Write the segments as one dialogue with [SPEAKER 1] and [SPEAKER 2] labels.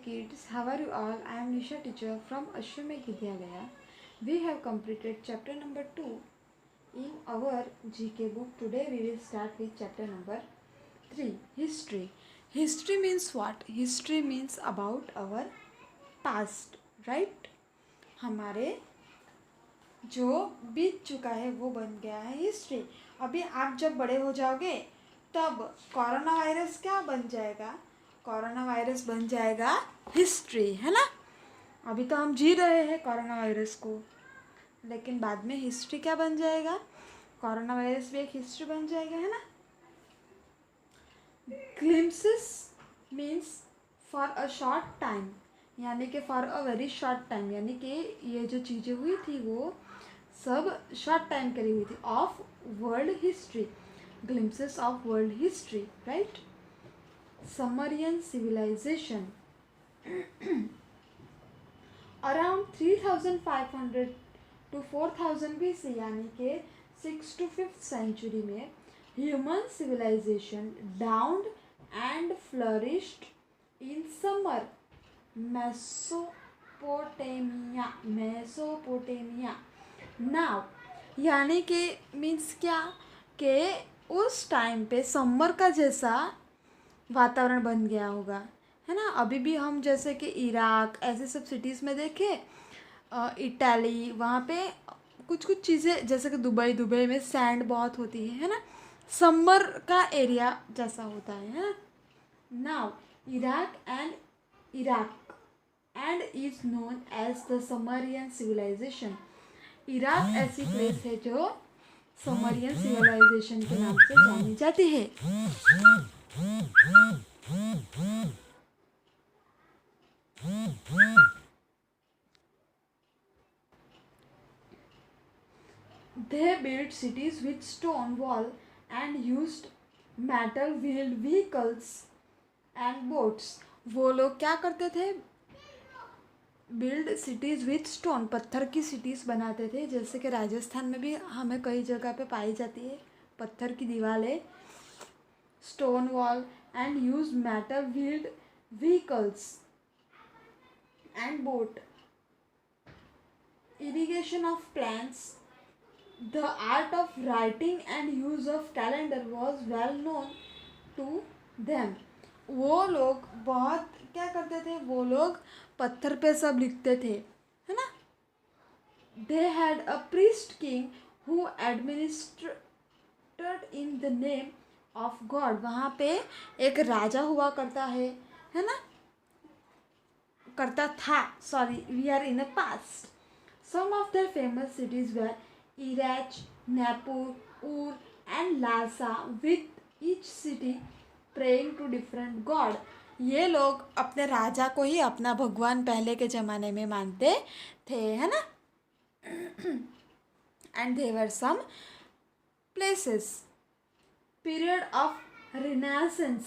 [SPEAKER 1] kids, how are you all? I am Nisha teacher from Ashwamekh Vidyalaya. We have completed chapter number 2 in our GK book. Today we will start with chapter number 3, History. History means what? History means about our past, right? हमारे जो बीत चुका है वो बन गया है history. अभी आप जब बड़े हो जाओगे तब कोरोना वायरस क्या बन जाएगा? कोरोना वायरस बन जाएगा हिस्ट्री, है ना. अभी तो हम जी रहे हैं कोरोना वायरस को, लेकिन बाद में हिस्ट्री क्या बन जाएगा? कोरोना वायरस भी एक हिस्ट्री बन जाएगा, है ना. Glimpses means for a short time, यानी कि for a very short time, यानी कि ये जो चीज़ें हुई थी वो सब शॉर्ट टाइम के लिए हुई थी. Of world history, glimpses of world history, right. Sumerian civilization. Around 3500 to 4000 BC, यानी कि 6 to 5th century में human civilization dawned and flourished in Sumer, Mesopotamia. Now, यानी कि मीन्स क्या कि उस टाइम पे समर का जैसा वातावरण बन गया होगा, है ना. अभी भी हम जैसे कि इराक ऐसे सब सिटीज़ में देखें, इटाली, वहाँ पे कुछ कुछ चीज़ें जैसे कि दुबई में सैंड बहुत होती है ना. समर का एरिया जैसा होता है ना. Now Iraq and is known as the Sumerian civilization. Iraq ऐसी प्लेस है जो समरियन सिविलाइजेशन के नाम से जानी जाती है. They built cities with stone wall and used metal wheeled vehicles and boats. वो लोग क्या करते थे? बिल्ड सिटीज़ विथ स्टोन, पत्थर की सिटीज़ बनाते थे. जैसे कि राजस्थान में भी हमें कई जगह पे पाई जाती है पत्थर की दीवारें. Stone wall and use metal wheeled vehicles and boat. Irrigation of plants. The art of writing and use of calendar was well known to them. वो लोग बहुत क्या करते थे? वो लोग पत्थर पे सब लिखते थे, है ना. They had a priest king who administered in the name of God. वहाँ पे एक राजा हुआ करता है ना. करता था, sorry, we are in the past. Some of their famous cities were Iraq, Nippur, Ur and Lhasa, with each city praying to different god. ये लोग अपने राजा को ही अपना भगवान पहले के ज़माने में मानते थे, है ना. And there were some places. Period of Renaissance.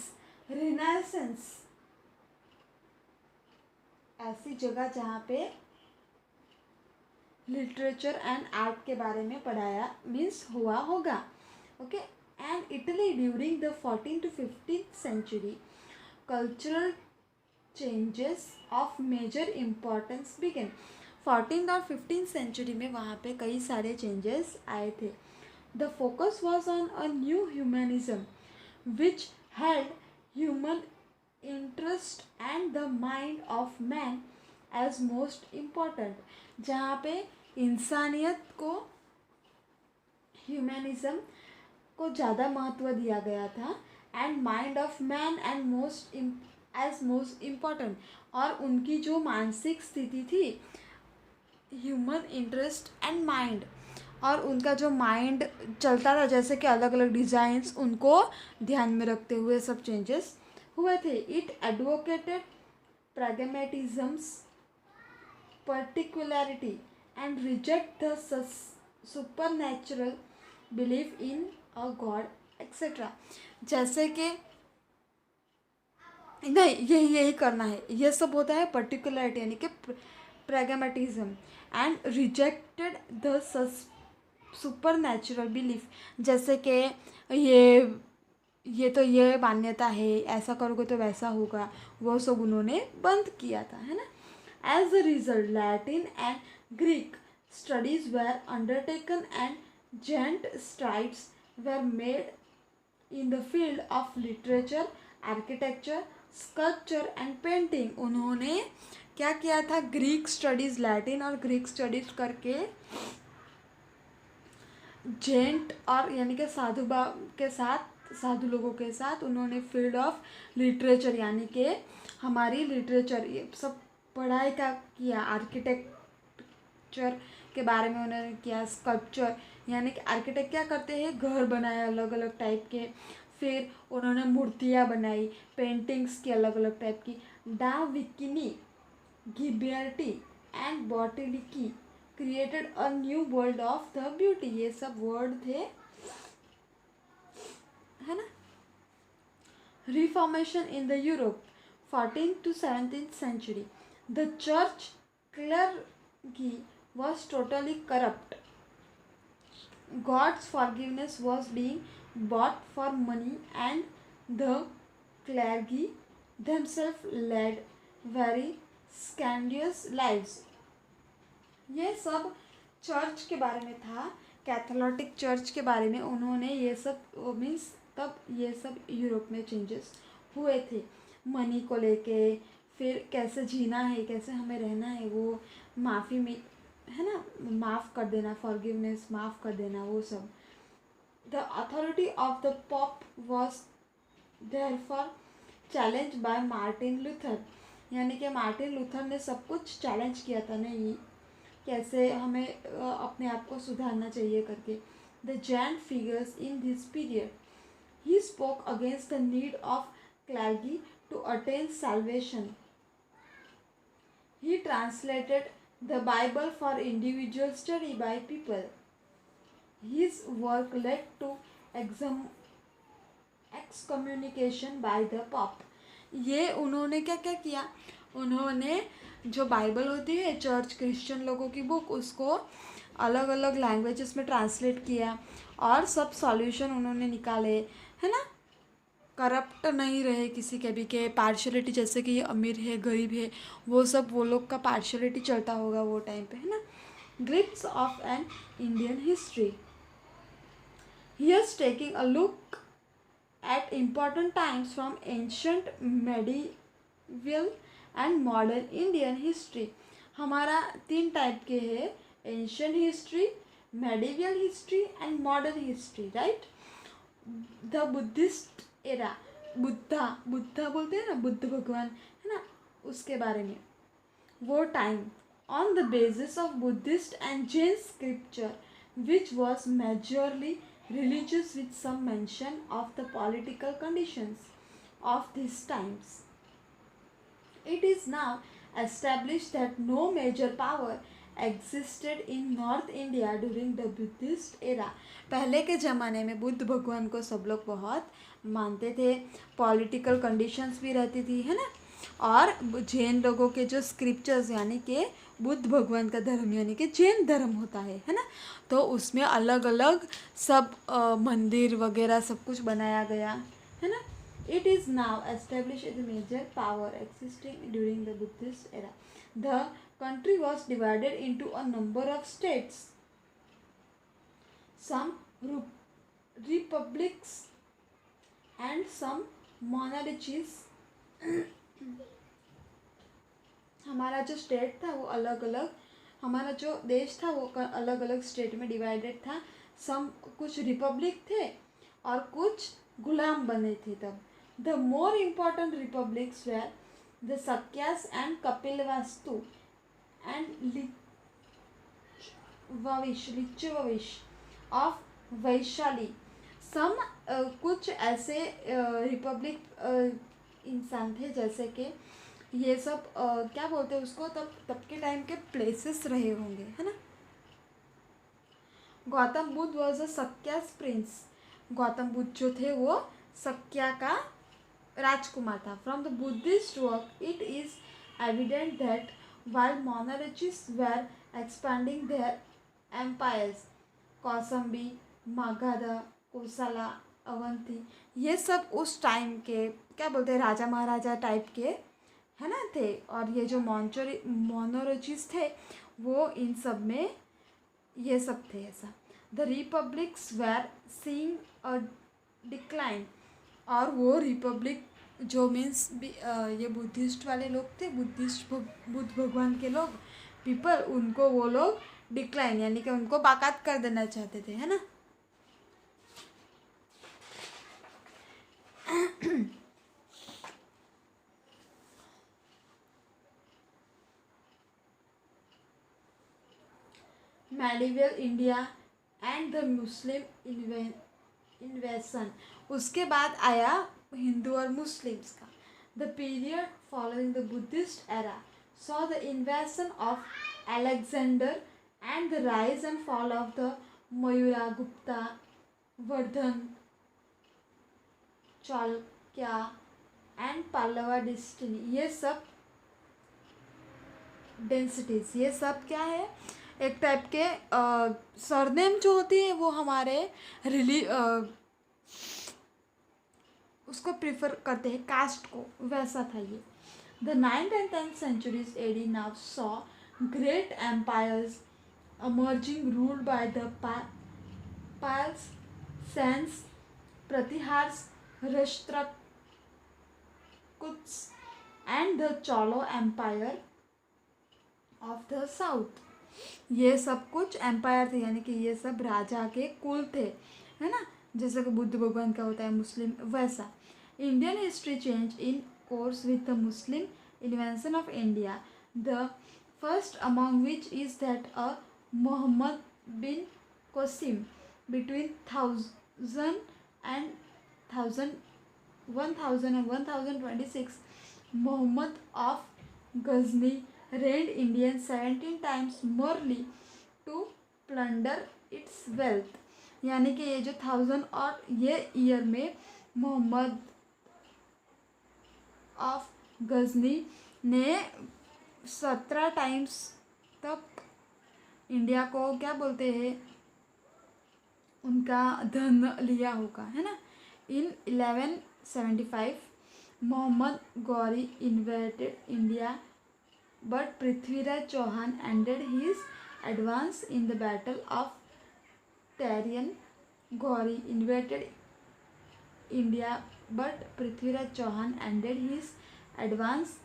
[SPEAKER 1] ऐसी जगह जहाँ पे लिटरेचर एंड आर्ट के बारे में पढ़ाया मीन्स हुआ होगा. Okay. And Italy during the 14th to 15th century cultural changes of major importance begin. 14th और 15th सेंचुरी में वहाँ पे कई सारे चेंजेस आए थे. The focus was on a new humanism which had human interest and the mind of man as most important. जहाँ पे इंसानियत को, ह्यूमनिज्म को ज़्यादा महत्व दिया गया था. And mind of man and most important. और उनकी जो मानसिक स्थिति थी, ह्यूमन इंटरेस्ट एंड माइंड, और उनका जो माइंड चलता था जैसे कि अलग अलग डिज़ाइंस, उनको ध्यान में रखते हुए सब चेंजेस हुए थे. It advocated pragmatisms particularity and reject the supernatural belief in a god etc. जैसे कि नहीं, यही करना है, ये सब होता है पर्टिकुलरिटी यानी कि pragmatism. And rejected the super natural belief, जैसे कि ये ये तो ये मान्यता है, ऐसा करोगे तो वैसा होगा, वो सब उन्होंने बंद किया था, है ना. As a result Latin and Greek studies were undertaken and giant strides were made in the field of literature, architecture, sculpture and painting. उन्होंने क्या किया था, ग्रीक स्टडीज़, लैटिन और ग्रीक स्टडीज़ करके जेंट और यानी कि साधु के साथ, साधु लोगों के साथ उन्होंने फील्ड ऑफ लिटरेचर यानी कि हमारी लिटरेचर ये सब पढ़ाई का किया. आर्किटेक्चर के बारे में उन्होंने किया. स्कल्पचर यानी कि आर्किटेक्ट क्या करते हैं, घर बनाए अलग अलग टाइप के. फिर उन्होंने मूर्तियाँ बनाई, पेंटिंग्स की अलग अलग टाइप की. डा विकिनी, Ghiberti and Botticelli created a new world of the beauty. ये सब वर्ड थे, है ना. Reformation in the Europe 14th to 17th century. The church clergy was totally corrupt. God's forgiveness was being bought for money and the clergy themselves led very scandalous lives. ये सब church के बारे में था, Catholic church के बारे में. उन्होंने ये सब मीन्स तब ये सब यूरोप में चेंजेस हुए थे मनी को लेके. फिर कैसे जीना है, कैसे हमें रहना है, वो माफ़ी में, है ना, माफ़ कर देना, फॉरगिवनेस, माफ़ कर देना, वो सब. The authority of the pop was therefore challenge by Martin Luther. यानी कि मार्टिन लूथर ने सब कुछ चैलेंज किया था, नहीं कैसे हमें अपने आप को सुधारना चाहिए करके. The giant figures in this period, he spoke against the need of clergy to attain salvation. He translated the Bible for individual study by people. His work led to excommunication by the Pope. ये उन्होंने क्या क्या किया, उन्होंने जो Bible होती है church Christian लोगों की बुक, उसको अलग अलग लैंग्वेजेस में ट्रांसलेट किया और सब सॉल्यूशन उन्होंने निकाले, है ना. करप्ट नहीं रहे किसी के भी के पार्शलिटी, जैसे कि ये अमीर है गरीब है, वो सब वो लोग का पार्शलिटी चलता होगा वो टाइम पे, है ना. Glimpse of an Indian history. Here's taking a look at important times from ancient, medieval and modern Indian history. हमारा 3 टाइप के है, ancient history, medieval history and modern history, right. The Buddhist era, Buddha बोलते हैं ना, बुद्ध भगवान, है ना, उसके बारे में. वो time on the basis of Buddhist and Jain scripture which was majorly religious with some mention of the political conditions of these times. It is now established that no major power existed in North India during the Buddhist era. पहले के ज़माने में बुद्ध भगवान को सब लोग बहुत मानते थे, पॉलिटिकल कंडीशंस भी रहती थी, है ना. और जैन लोगों के जो स्क्रिप्चर्स यानी कि बुद्ध भगवान का धर्म यानी कि जैन धर्म होता है ना, तो उसमें अलग अलग सब मंदिर वगैरह सब कुछ बनाया गया, है ना. It is now establish as major power existing during the Buddhist era. The country was divided into a number of states, some republics and some monarchies. हमारा जो स्टेट था वो अलग अलग, हमारा जो देश था वो अलग अलग स्टेट में डिवाइडेड था. सम कुछ रिपब्लिक थे और कुछ गुलाम बने थे तब. The more important republics were the Sakyas and Kapilavastu and Licchavis of Vaishali. Some कुछ ऐसे रिपब्लिक इंसान थे जैसे कि ये सब क्या बोलते हैं उसको, तब के टाइम के प्लेसेस रहे होंगे, है ना. Gautam Buddha was a Sakyas prince. Gautam Buddha जो थे वो सक्या का राजकुमार था. From the Buddhist work it is evident that while monarchies were expanding their empires, Kausambi, Magadha, Kosala Avanti, ये सब उस टाइम के क्या बोलते हैं राजा महाराजा टाइप के है ना थे। और ये जो मोनोलॉजीज थे वो इन सब में ये सब थे ऐसा। The republics were seeing a decline, और वो रिपब्लिक जो मीन्स ये बुद्धिस्ट वाले लोग थे, बुद्ध भगवान के लोग पीपल, उनको वो लोग डिक्लाइन यानी कि उनको बाकात कर देना चाहते थे, है ना। Medieval India and the Muslim इन्वेशन, उसके बाद आया हिंदू और मुस्लिम्स का। The period following the Buddhist era saw the invasion of Alexander and the rise and fall of the Mayura Gupta, Vardhan, Chalukya and Pallava dynasty। ये सब densities, ये सब क्या है, एक टाइप के सरनेम जो होती है वो हमारे उसको प्रिफर करते हैं कास्ट को, वैसा था ये। The 9th and 10th centuries AD now saw great empires emerging ruled by the Pals, Sens, Pratihars, Rashtrakuts and the Cholo Empire of the South। ये सब कुछ एम्पायर थे यानी कि ये सब राजा के कुल थे, है ना, जैसे कि बुद्ध भगवान का होता है मुस्लिम वैसा। Indian history change in course with the Muslim invasion of India, the first among which is that of Muhammad bin Qasim between 1026 Muhammad of Ghazni reigned India 17 times merely to plunder its wealth। यानी कि ये जो 1000 और ये year में Mohammad of Ghazni ने 17 times तक India को क्या बोलते हैं उनका धन लिया होगा, है ना। In 1175 Mohammad Ghori invaded India but Prithviraj Chauhan ended his advance in the battle of Tarain. Ghori invaded India but Prithviraj Chauhan ended his advance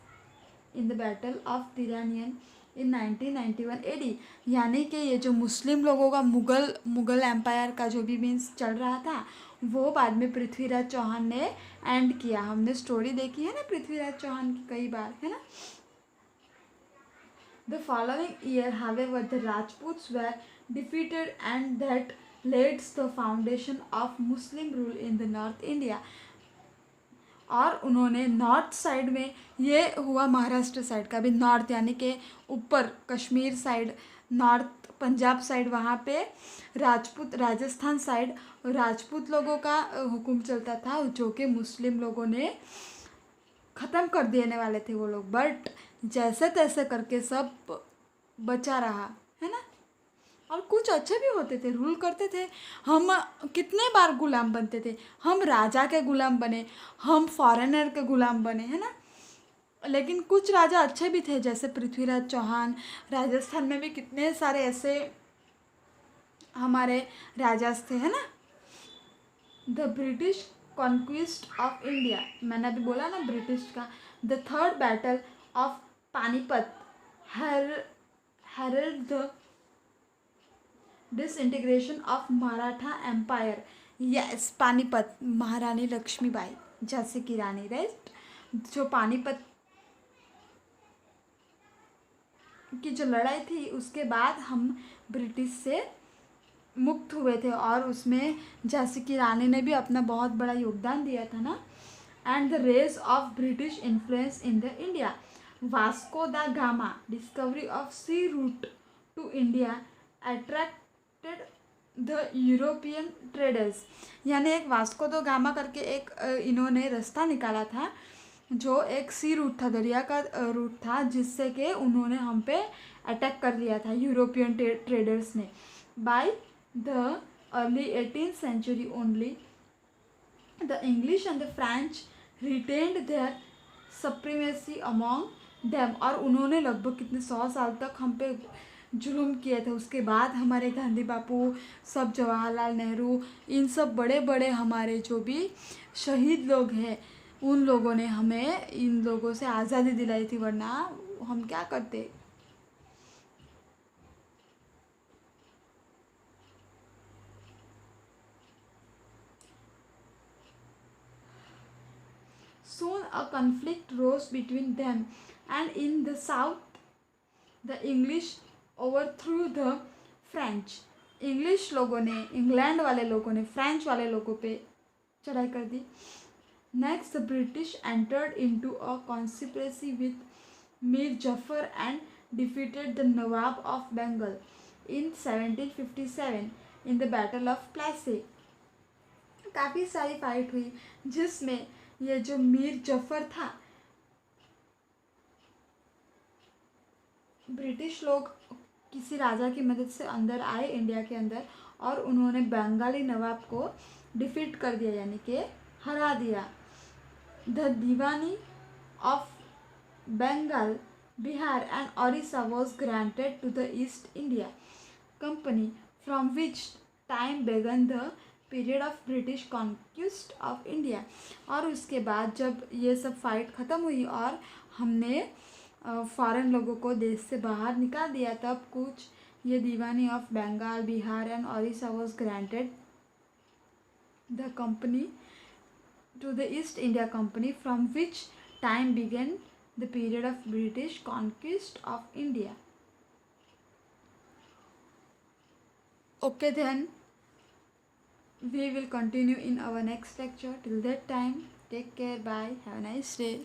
[SPEAKER 1] in the battle of Tiranian in 1991 AD। यानी कि ये जो मुस्लिम लोगों का मुगल एम्पायर का जो भी मीन्स चल रहा था वो बाद में पृथ्वीराज चौहान ने एंड किया। हमने स्टोरी देखी है ना पृथ्वीराज चौहान की कई बार, है ना। The following year, however, the Rajputs were defeated and that laid the foundation of Muslim rule in the North India। और उन्होंने नॉर्थ साइड में, ये हुआ महाराष्ट्र साइड का भी, नॉर्थ यानी कि ऊपर Kashmir side, north Punjab side, वहाँ पे राजपूत, राजस्थान साइड राजपूत लोगों का हुक्म चलता था जो कि मुस्लिम लोगों ने ख़त्म कर देने वाले थे वो लोग, बट जैसे तैसे करके सब बचा रहा, है ना। और कुछ अच्छे भी होते थे, रूल करते थे। हम कितने बार गुलाम बनते थे, हम राजा के गुलाम बने, हम फॉरेनर के गुलाम बने, है ना। लेकिन कुछ राजा अच्छे भी थे जैसे पृथ्वीराज चौहान। राजस्थान में भी कितने सारे ऐसे हमारे राजा थे, है ना। The British conquest of India, मैंने अभी बोला ना ब्रिटिश का। The third battle of Panipat heralded the disintegration of Maratha Empire। Yes, Panipat, महारानी लक्ष्मीबाई झांसी की रानी, राइट। जो पानीपत की जो लड़ाई थी उसके बाद हम ब्रिटिश से मुक्त हुए थे और उसमें झांसी की रानी ने भी अपना बहुत बड़ा योगदान दिया था ना। And the rise of British influence in the India, Vasco da Gama discovery of sea route to India attracted the European traders. यानी एक वास्को द गामा करके एक इन्होंने रास्ता निकाला था जो एक सी रूट था, दरिया का रूट था, जिससे कि उन्होंने हम पे अटैक कर लिया था यूरोपियन ट्रेडर्स ने। By the early 18th century only The English and the French retained their supremacy among them. और उन्होंने लगभग कितने 100 साल तक हम पे जुल्म किए थे. उसके बाद हमारे गांधी बापू, सब जवाहरलाल नेहरू, इन सब बड़े बड़े हमारे जो भी शहीद लोग हैं, उन लोगों ने हमें इन लोगों से आज़ादी दिलाई थी, वरना हम क्या करते. Soon a conflict rose between them, and in the south the English overthrew the French. English लोगों ने, इंग्लैंड वाले लोगों ने फ्रेंच वाले लोगों पे चढ़ाई कर दी. Next the British entered into a conspiracy with Mir Jafar and defeated the nawab of Bengal in 1757 in the battle of Plassey. काफ़ी सारी फाइट हुई जिसमें ये जो मीर जफर था, ब्रिटिश लोग किसी राजा की मदद से अंदर आए इंडिया के अंदर, और उन्होंने बंगाली नवाब को डिफीट कर दिया, यानी कि हरा दिया. The Diwani of Bengal, Bihar and Odisha was granted to the East India company, from which time began the period of British conquest of India. और उसके बाद जब ये सब फाइट ख़त्म हुई और हमने फॉरेन लोगों को देश से बाहर निकाल दिया, तब कुछ ये Diwani of Bengal, Bihar and Odisha was granted the company to the East India company, from which time began the period of British conquest of India. Okay then, we will continue in our next lecture. Till that time, take care, bye, have a nice day.